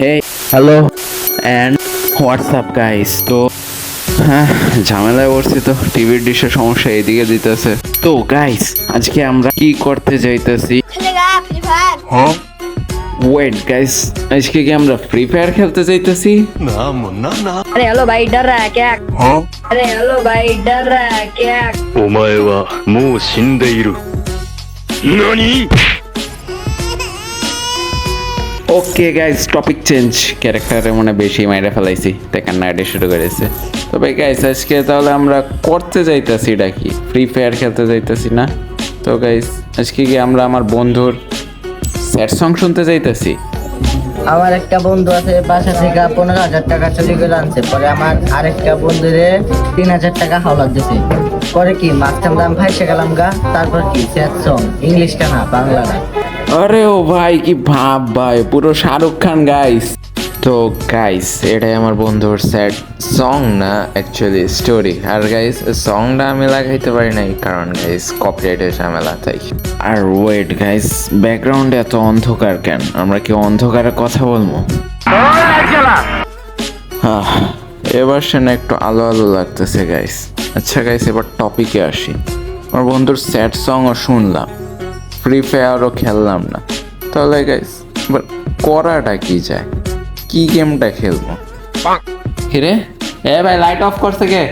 Hey hello and WhatsApp guys. তো হ্যাঁ, ঝামেলায় পড়ছি, তো টিভির ডিশের সমস্যা এদিকে দিতেছে। তো গাইস, আজকে আমরা কি করতে যাইতেছি? ওয়েট গাইস, আজকে কি আমরা ফ্রি ফায়ার খেলতে যাইতেছি? ना मुन्ना ना अरे हेलो भाई डर रहा है क्या? अरे हेलो भाई डर रहा है क्या? お前はもう死んでいる何 ওকে গাইস, টপিক চেঞ্জ। ক্যারেক্টারে মনে বেশি মাইরা ফেলাইছি, তাই কান্নাকাটি শুরু করেছে। তবে গাইস, আজকে তাহলে আমরা করতে যাইতেছি এটা কি ফ্রি ফায়ার খেলতে যাইতেছি না? তো গাইস, আজকে কি আমরা আমার বন্ধুর স্যাড সং শুনতে যাইতেছি? আমার একটা বন্ধু আছে বাসা থেকে 15,000 টাকা চুরি করে আনছে, পরে আমার আরেকটা বন্ধুরে 3,000 টাকা হাওলাত দিছে। পরে কি মাঝখান দাম ফাইসে গেলাম গা। তারপর কি স্যাড সং, ইংলিশটা না বাংলাটা। আরে ও ভাই, কি ভাব ভাই, পুরো শাহরুখ খান গাইস। তো গাইস, এটাই আমার বন্ধুর স্যাড সং না, অ্যাকচুয়ালি স্টোরি। আর গাইস, সংটা আমি লাগাইতে পারি নাই কারণ গাইস কপিরাইটের ঝামেলা, তাই। আর ওয়েট গাইস, ব্যাকগ্রাউন্ডে এত অন্ধকার কেন? আমরা কি অন্ধকারে কথা বলবো? এবার সে না একটু আলো আলো লাগতেছে গাইস। আচ্ছা গাইস, এবার টপিকে আসি। আমার বন্ধুর স্যাড সংও শুনলাম, ফ্রি ফায়ারও খেললাম না, তাহলে গাইস এবার করাটা কি যায়? কি গেমটা খেলবো? কিরে এ ভাই, লাইট অফ করছে কে?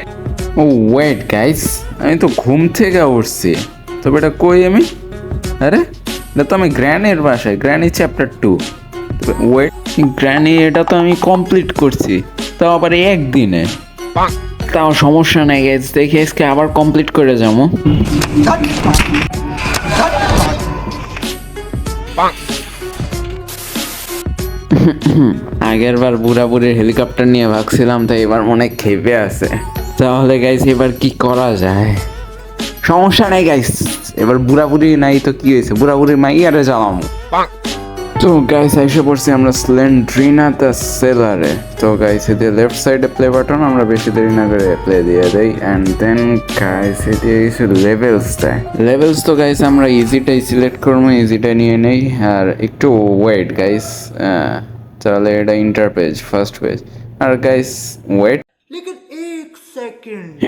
ও ওয়েট গাইস, আমি তো ঘুম থেকে উঠছি। তবে এটা কই আমি? আরে এটা তো আমি গ্র্যানির বাসায়, গ্র্যানি চ্যাপ্টার 2। ওয়েট, গ্র্যানি এটা তো আমি কমপ্লিট করছি, তাও আবার একদিনে। তাও সমস্যা নেই গাইস, দেখি আজকে আবার কমপ্লিট করে যাবো। আগের বার বুড়াবুড়ির হেলিকপ্টার নিয়ে ভাগছিলাম, তাই এবার মনে খেপে আছে। তাহলে গাইস, এবার কি করা যায়? সমস্যা নাই গাইস, এবার বুড়াবুড়ি নাই তো কি হয়েছে, বুড়াবুড়ির মাইয়ারে জ্বালাম। তো গাইস, এসে পড়ছি আমরা স্লেন্ড্রিনা দ্য সেলারে। তো গাইস, এতে লেফট সাইডে প্লে বাটন, আমরা বেশি দেরি না করে প্লে দিয়ে দেই। অ্যান্ড দেন গাইস, এতে কিছু লেভেলস দেয়। লেভেলস তো গাইস আমরা ইজিটাই সিলেক্ট করবো, ইজিটা নিয়ে নেই। আর একটু ওয়েট গাইস, তাহলে এটা ইন্টার পেজ, ফার্স্ট পেজ। আর গাইস ওয়েট,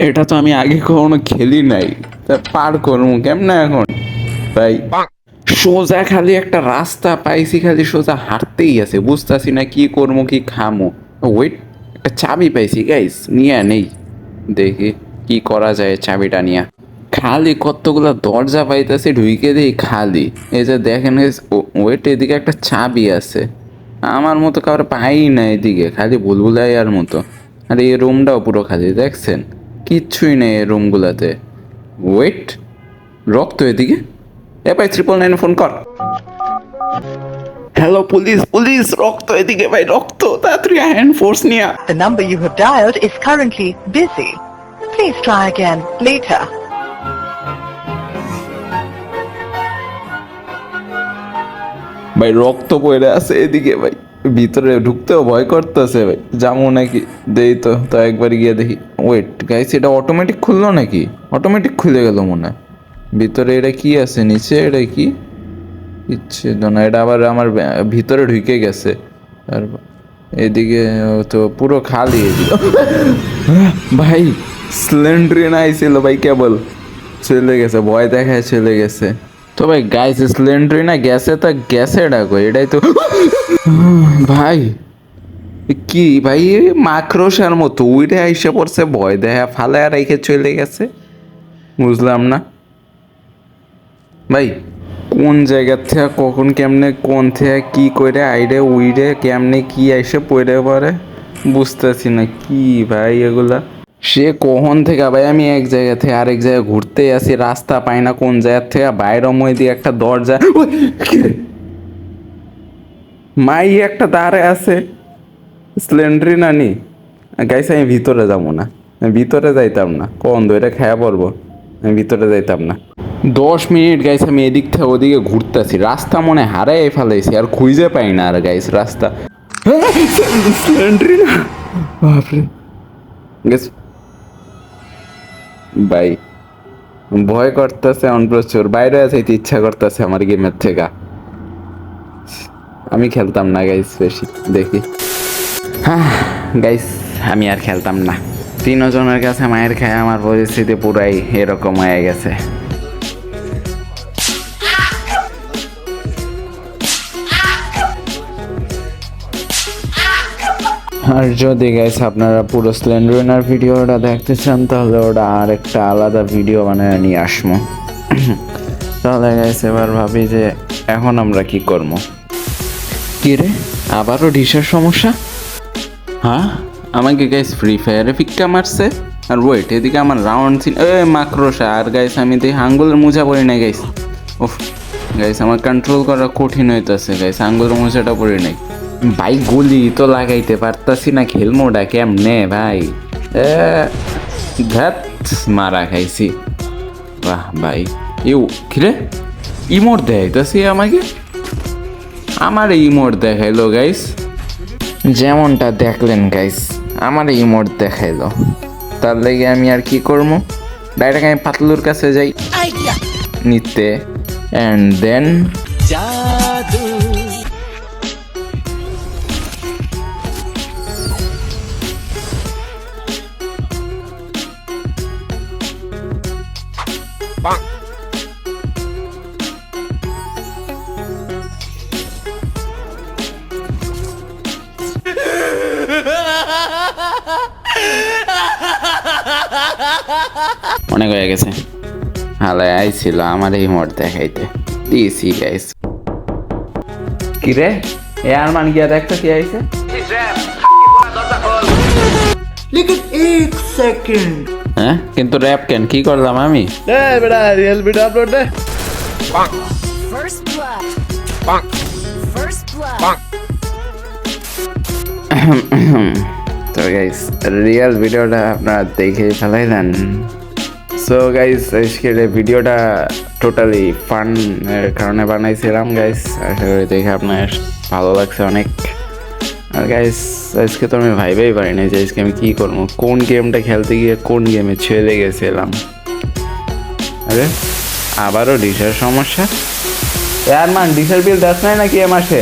এটা তো আমি আগে কখনো খেলি নাই, তা পার করবো কেমনে এখন ভাই? সোজা খালি একটা রাস্তা পাইছি, খালি সোজা হাঁটতেই আছে, বুঝতেছি না কি করবো কি খামো। ওয়েট, একটা চাবি পাইছি গাইস, নিয়ে নেই, দেখি কি করা যায় চাবিটা নিয়ে। খালি কতগুলো দরজা পাইতেছে, ঢুইকে দিই খালি। এই যে দেখেন ওয়েট, এদিকে একটা চাবি আছে, আমার মতো কারোর পাই না এদিকে, খালি ভুলভুলাইয়ার মতো। আর এই রুমটাও পুরো খালি, দেখছেন কিচ্ছুই নেই এই রুমগুলাতে। ওয়েট, রক্ত এদিকে। এ ভাই, 999 ফোন কর। হ্যালো পুলিশ, পুলিশ, রক্ত এদিকে ভাই, রক্ত, তাড়াতাড়ি হ্যান্ড ফোর্স নিয়ে। The number you have dialed is currently busy. Please try again later. ভাই রক্ত পড়ে আছে এদিকে ভাই, ভিতরে ঢুকতেও ভয় করতেছে ভাই, যাবো নাকি দেই তো, তা একবার গিয়ে দেখি। ওয়েট গাইস, এটা অটোমেটিক খুললো নাকি? অটোমেটিক খুলে গেল মনে হয়। ভিতরে এটা কি আছে নিচে? এটা কি ইচ্ছে না, এটা আবার আমার ভিতরে ঢুকে গেছে। আর এদিকে তো পুরো খালি এদিকে। ভাই স্লেন্ড্রিনা আইছিল ভাই, কেবল চলে গেছে, ভয় দেখায় চলে গেছে। তো ভাই গাইস, স্লেন্ড্রিনা গেছে, তা গ্যাসে ডাকো, এটাই তো। ভাই কি ভাই, মাকড়সার মতো উইরে আইসে পড়ছে, ভয় দেখা ফালায় রেখে চলে গেছে, বুঝলাম না ভাই। কোন জায়গার থেকে কখন কেমনে কোন থেকে কি করে আইডে উইডে কেমনে কি আইসে পড়ে পড়ে, বুঝতেছি না কি ভাই এগুলা। সে কখন থেকে ভাই আমি এক জায়গা থেকে আরেক জায়গায় ঘুরতে আসি, রাস্তা পাই না কোন জায়গার থেকে, বাইরে মই দিয়ে একটা দরজা, মাই একটা দাঁড়ে আছে, স্লেন্ড্রিনা নি। গাইস, আমি ভিতরে যাবো না, আমি ভিতরে যাইতাম না, কোন দইটা খায়া পড়বো, আমি ভিতরে যাইতাম না। 10 মিনিট গাইস আমি এদিক থেকে ওদিকে ঘুরতেছি, রাস্তা মনে হারাই ফেলাইছি, আর খুঁজে পাই না আর গাইস রাস্তা। স্লেন্ড্রিনা, বাপরে গেস ভাই, ভয় করতেছে এখন প্রচুর, বাইরে যাইতে ইচ্ছা করতেছে আমার গেমের থেকে। আমি খেলতাম না গাইস বেশি দেখি। হ্যাঁ গাইস আমি আর খেলতাম না, তিনজনের কাছে মায়ের খায় আমার পরিস্থিতি পুরাই এরকম হয়ে গেছে। আর যদি গাইস আপনারা পুরো স্লেন্ডার ভিডিওটা দেখতে চান তাহলে ওটা আর একটা আলাদা ভিডিও বানিয়ে নিয়ে আসবো। তাহলে গাইস এবার ভাবি যে এখন আমরা কি করব। কি রে আবারও ডিশের সমস্যা? হ্যাঁ আমাকে গাইস ফ্রি ফায়ারে ফিক্কা মারছে। আর ওয়েট এদিকে আমার রাউন্ড ছিল মাকড়সা। আর গাইস আমি দেখি আঙ্গুলের মোজা পরি নাই গাইস। ওফ গাইস আমার কন্ট্রোল করা কঠিন হইতেছে গাইস, আঙ্গুলের মোজাটা পরি নাই। ভাই গুলি তো লাগাইতে পারতাছি না, খেলমোটা কেমনে ভাই? ঘাত মারা খাইছি। বাহ ভাই ইউ কিরে ইমোট দেখাইতাছি আমাকে, আমার ইমোট দেখাইলো গাইস। যেমনটা দেখলেন গাইস আমার ইমোট দেখাইলো, তার লেগে আমি আর কি করবো, ডাইরেক্ট আমি পাতলুর কাছে যাই নিতে অ্যান্ড দেন অনেক হয়ে গেছে। হালে আইছিল আমার এই মোট দেখাইতে দিয়েছি গাইস। কি রে এ আর মান গিয়া দেখতো কি আইছে। হ্যাঁ কিন্তু র্যাপ কেন কি করলাম আমি? তো গাইস রিয়েল ভিডিওটা আপনারা দেখে ফেলাইলেন। সো গাইস আজকের এই ভিডিওটা টোটালি ফান এর কারণে বানাইছিলাম গাইস, আশা করি দেখে আপনার ভালো লাগছে অনেক। আর গাইস আজকে তো আমি ভাইবেই পারিনি যে আজকে আমি কী করবো, কোন গেমটা খেলতে গিয়ে কোন গেমে ছেড়ে গেছিলাম। আরে আবারও ডিশের সমস্যা। আর মান ডিশের বিল দাস নাই নাকি এ মাসে?